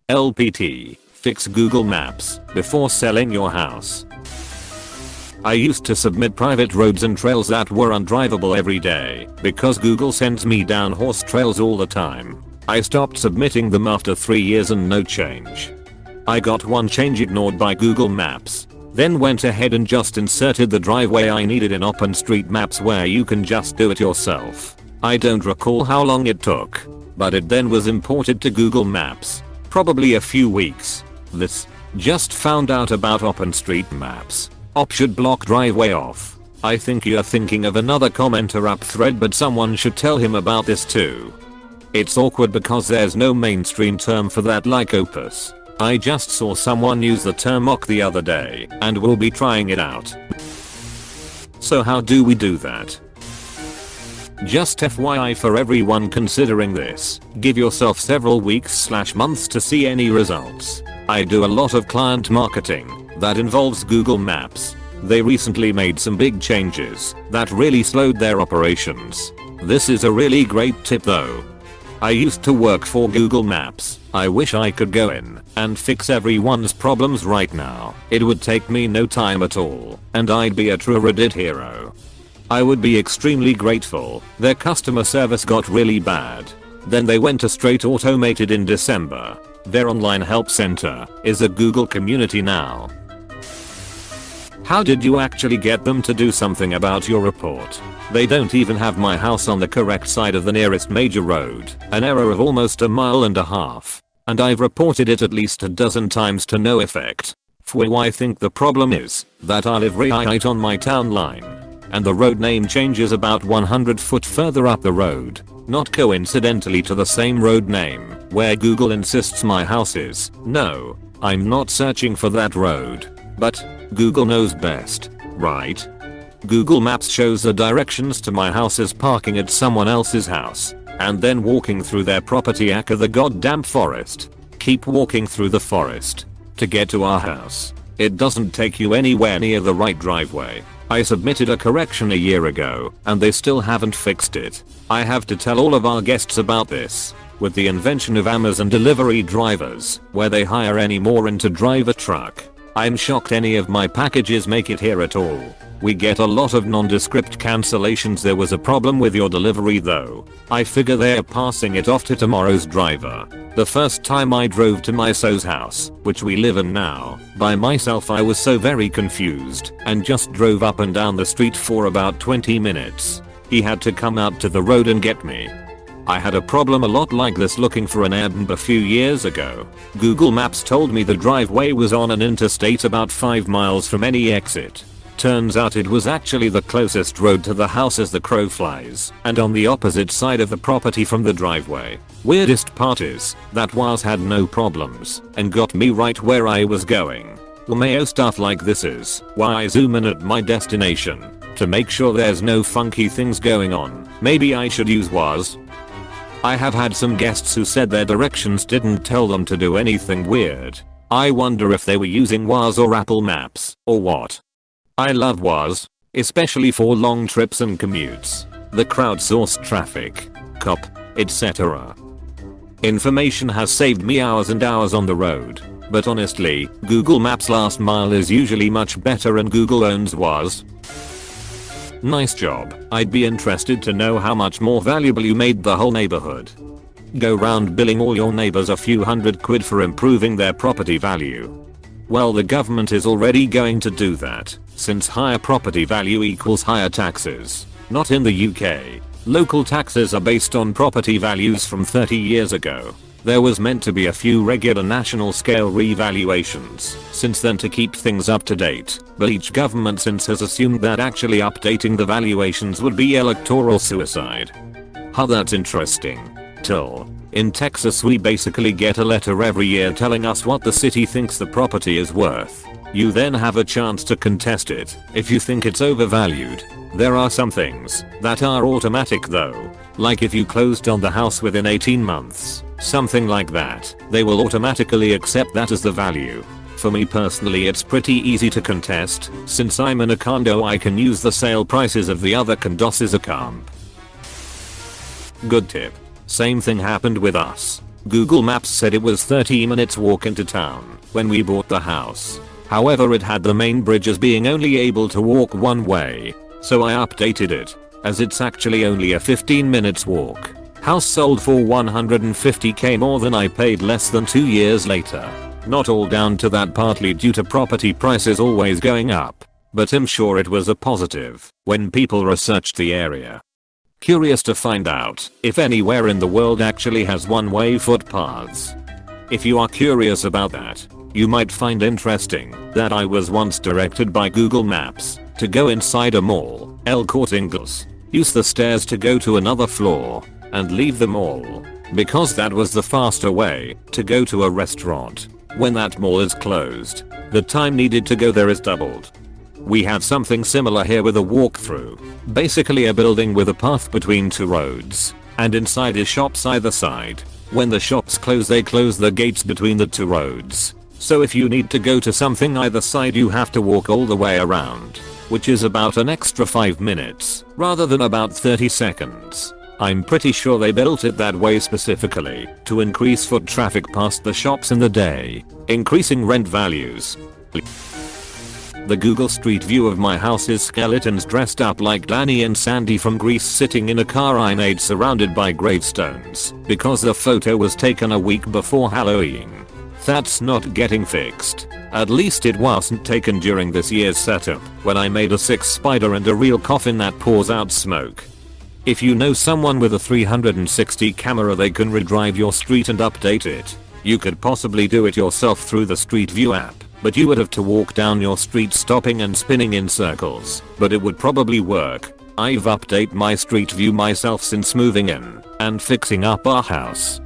LPT, fix Google Maps before selling your house. I used to submit private roads and trails that were undrivable every day because Google sends me down horse trails all the time. I stopped submitting them after 3 years and no change. I got one change ignored by Google Maps, then went ahead and just inserted the driveway I needed in OpenStreetMaps where you can just do it yourself. I don't recall how long it took, but it then was imported to Google Maps. Probably a few weeks. This. Just found out about OpenStreetMaps. Op should block driveway off. I think you're thinking of another commenter up thread, but someone should tell him about this too. It's awkward because there's no mainstream term for that like opus. I just saw someone use the term OC the other day and will be trying it out. So how do we do that? Just FYI for everyone considering this, give yourself several weeks/months to see any results. I do a lot of client marketing that involves Google Maps. They recently made some big changes that really slowed their operations. This is a really great tip though. I used to work for Google Maps. I wish I could go in and fix everyone's problems right now. It would take me no time at all, and I'd be a true Reddit hero. I would be extremely grateful. Their customer service got really bad. Then they went to straight automated in December. Their online help center is a Google community now. How did you actually get them to do something about your report? They don't even have my house on the correct side of the nearest major road, an error of almost 1.5 miles. And I've reported it at least a dozen times to no effect. I think the problem is that I live right on my town line. And the road name changes about 100 foot further up the road, not coincidentally to the same road name where Google insists my house is. No, I'm not searching for that road. But Google knows best, right? Google Maps shows the directions to my house as parking at someone else's house, and then walking through their property aka the goddamn forest. Keep walking through the forest to get to our house. It doesn't take you anywhere near the right driveway. I submitted a correction a year ago and they still haven't fixed it. I have to tell all of our guests about this. With the invention of Amazon delivery drivers, where they hire any more to drive a truck, I'm shocked any of my packages make it here at all. We get a lot of nondescript cancellations. There was a problem with your delivery though. I figure they're passing it off to tomorrow's driver. The first time I drove to my so's house, which we live in now, by myself, I was so very confused and just drove up and down the street for about 20 minutes. He had to come out to the road and get me. I had a problem a lot like this looking for an Airbnb a few years ago. Google Maps told me the driveway was on an interstate about 5 miles from any exit. Turns out it was actually the closest road to the house as the crow flies, and on the opposite side of the property from the driveway. Weirdest part is that WAS had no problems and got me right where I was going. LMAO stuff like this is why I zoom in at my destination to make sure there's no funky things going on. Maybe I should use WAS. I have had some guests who said their directions didn't tell them to do anything weird. I wonder if they were using WAS or Apple Maps or what. I love WAS, especially for long trips and commutes. The crowdsourced traffic, cop, etc. Information has saved me hours and hours on the road, but honestly, Google Maps last mile is usually much better and Google owns WAS. Nice job. I'd be interested to know how much more valuable you made the whole neighborhood. Go round billing all your neighbors a few £100 for improving their property value. Well, the government is already going to do that, since higher property value equals higher taxes. Not in the UK. Local taxes are based on property values from 30 years ago. There was meant to be a few regular national scale revaluations since then to keep things up to date, but each government since has assumed that actually updating the valuations would be electoral suicide. How that's interesting. In Texas we basically get a letter every year telling us what the city thinks the property is worth. You then have a chance to contest it if you think it's overvalued. There are some things that are automatic though, like if you closed on the house within 18 months, something like that, they will automatically accept that as the value. For me personally, it's pretty easy to contest. Since I'm in a condo, I can use the sale prices of the other condos as a comp. Good tip. Same thing happened with us. Google Maps said it was 30 minutes walk into town when we bought the house. However, it had the main bridge as being only able to walk one way. So I updated it, as it's actually only a 15 minutes walk. House sold for $150k more than I paid less than 2 years later. Not all down to that, partly due to property prices always going up, but I'm sure it was a positive when people researched the area. Curious to find out if anywhere in the world actually has one-way footpaths. If you are curious about that, you might find interesting that I was once directed by Google Maps to go inside a mall, El Corte Inglés, use the stairs to go to another floor, and leave the mall, because that was the faster way to go to a restaurant. When that mall is closed, the time needed to go there is doubled. We had something similar here with a walkthrough, basically a building with a path between two roads, and inside is shops either side. When the shops close, they close the gates between the two roads. So if you need to go to something either side, you have to walk all the way around, which is about an extra 5 minutes, rather than about 30 seconds. I'm pretty sure they built it that way specifically to increase foot traffic past the shops in the day, increasing rent values. The Google Street View of my house is skeletons dressed up like Danny and Sandy from Greece sitting in a car I made surrounded by gravestones because the photo was taken a week before Halloween. That's not getting fixed. At least it wasn't taken during this year's setup when I made a 6 spider and a real coffin that pours out smoke. If you know someone with a 360 camera, they can redrive your street and update it. You could possibly do it yourself through the Street View app, but you would have to walk down your street stopping and spinning in circles, but it would probably work. I've updated my Street View myself since moving in and fixing up our house.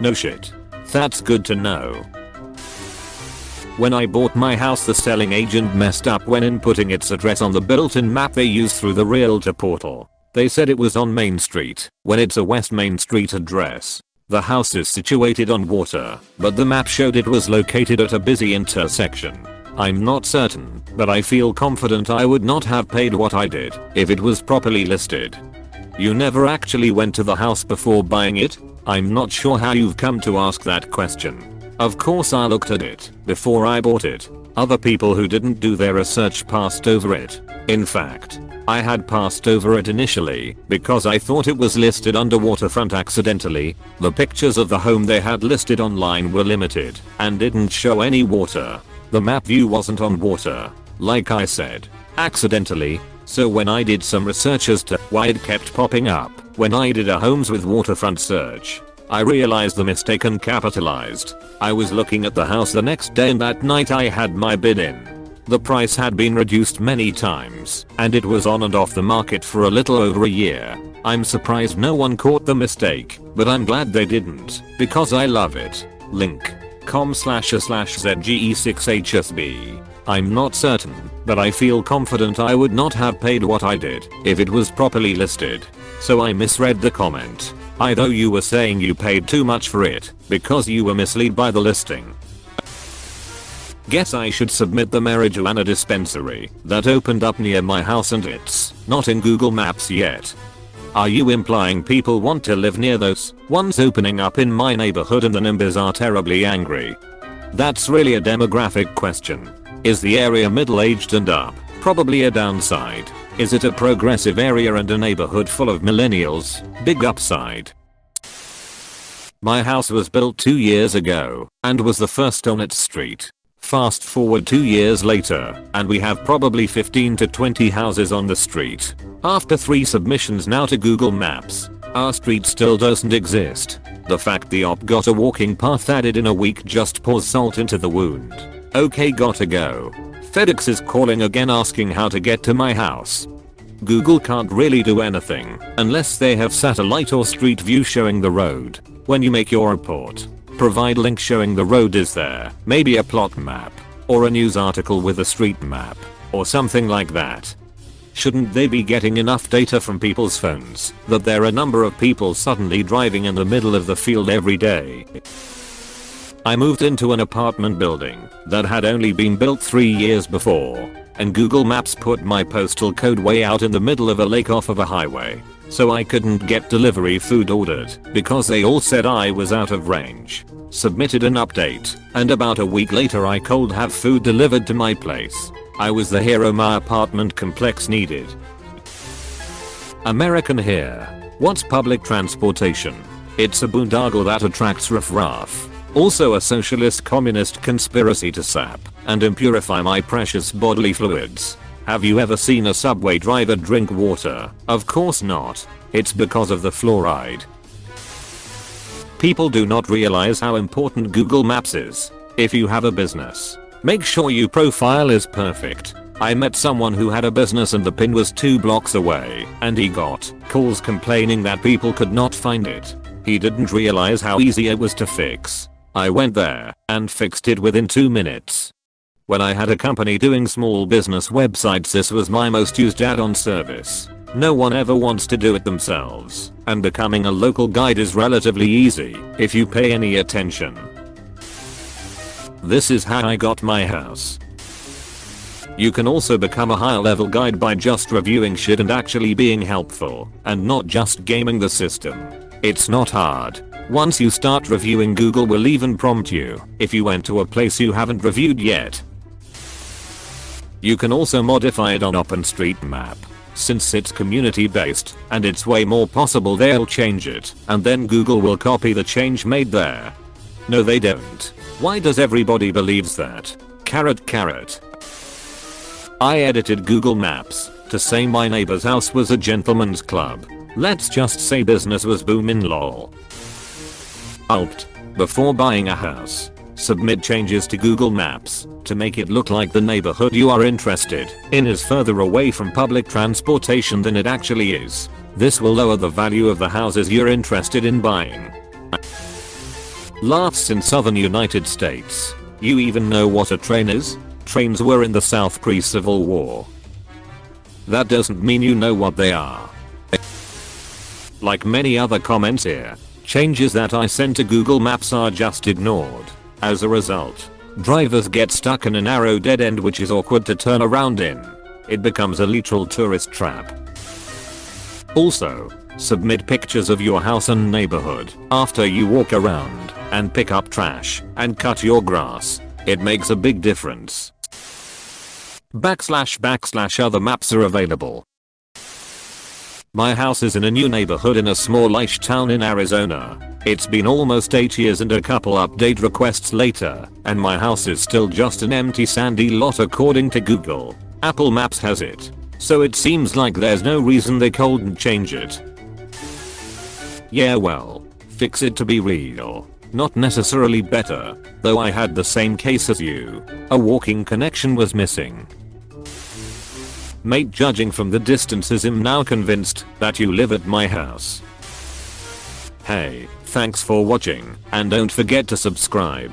No shit. That's good to know. When I bought my house, the selling agent messed up when inputting its address on the built-in map they use through the Realtor portal. They said it was on Main Street, when it's a West Main Street address. The house is situated on water, but the map showed it was located at a busy intersection. I'm not certain, but I feel confident I would not have paid what I did if it was properly listed. You never actually went to the house before buying it? I'm not sure how you've come to ask that question. Of course I looked at it before I bought it. Other people who didn't do their research passed over it. In fact, I had passed over it initially because I thought it was listed under waterfront accidentally. The pictures of the home they had listed online were limited and didn't show any water. The map view wasn't on water, like I said, accidentally. So when I did some research as to why it kept popping up when I did a homes with waterfront search, I realized the mistake and capitalized. I was looking at the house the next day and that night I had my bid in. The price had been reduced many times and it was on and off the market for a little over a year. I'm surprised no one caught the mistake, but I'm glad they didn't because I love it. Link com//zge6hsb. I'm not certain, but I feel confident I would not have paid what I did if it was properly listed. So I misread the comment. Either you were saying you paid too much for it because you were misled by the listing. Guess I should submit the marijuana dispensary that opened up near my house and it's not in Google Maps yet. Are you implying people want to live near those ones opening up in my neighborhood and the NIMBYs are terribly angry? That's really a demographic question. Is the area middle-aged and up? Probably a downside. Is it a progressive area and a neighborhood full of millennials? Big upside. My house was built 2 years ago and was the first on its street. Fast forward 2 years later and we have probably 15 to 20 houses on the street. After 3 submissions now to Google Maps, our street still doesn't exist. The fact the op got a walking path added in a week just pours salt into the wound. Okay, gotta go. FedEx is calling again asking how to get to my house. Google can't really do anything unless they have satellite or street view showing the road. When you make your report, provide link showing the road is there, maybe a plot map, or a news article with a street map, or something like that. Shouldn't they be getting enough data from people's phones that there are a number of people suddenly driving in the middle of the field every day? I moved into an apartment building that had only been built 3 years before, and Google Maps put my postal code way out in the middle of a lake off of a highway. So I couldn't get delivery food ordered because they all said I was out of range. Submitted an update, and about a week later I could have food delivered to my place. I was the hero my apartment complex needed. American here. What's public transportation? It's a boondoggle that attracts riffraff. Also a socialist communist conspiracy to sap and impurify my precious bodily fluids. Have you ever seen a subway driver drink water? Of course not. It's because of the fluoride. People do not realize how important Google Maps is. If you have a business, make sure your profile is perfect. I met someone who had a business and the pin was 2 blocks away, and he got calls complaining that people could not find it. He didn't realize how easy it was to fix. I went there and fixed it within 2 minutes. When I had a company doing small business websites, this was my most used add-on service. No one ever wants to do it themselves, and becoming a local guide is relatively easy if you pay any attention. This is how I got my house. You can also become a higher level guide by just reviewing shit and actually being helpful, and not just gaming the system. It's not hard. Once you start reviewing, Google will even prompt you if you went to a place you haven't reviewed yet. You can also modify it on OpenStreetMap. Since it's community based and it's way more possible they'll change it and then Google will copy the change made there. No they don't. Why does everybody believes that? Carrot. I edited Google Maps to say my neighbor's house was a gentleman's club. Let's just say business was booming lol. Alt. Before buying a house, submit changes to Google Maps to make it look like the neighborhood you are interested in is further away from public transportation than it actually is. This will lower the value of the houses you're interested in buying. Laughs in southern United States. You even know what a train is? Trains were in the South pre-Civil War. That doesn't mean you know what they are. Like many other comments here, changes that I sent to Google Maps are just ignored. As a result, drivers get stuck in a narrow dead end which is awkward to turn around in. It becomes a literal tourist trap. Also, submit pictures of your house and neighborhood after you walk around and pick up trash and cut your grass. It makes a big difference. / other maps are available. My house is in a new neighborhood in a smallish town in Arizona. It's been almost 8 years and a couple update requests later, and my house is still just an empty sandy lot according to Google. Apple Maps has it. So it seems like there's no reason they couldn't change it. Yeah well, fix it to be real. Not necessarily better, though I had the same case as you. A walking connection was missing. Mate, judging from the distances, I'm now convinced that you live at my house. Hey, thanks for watching, and don't forget to subscribe.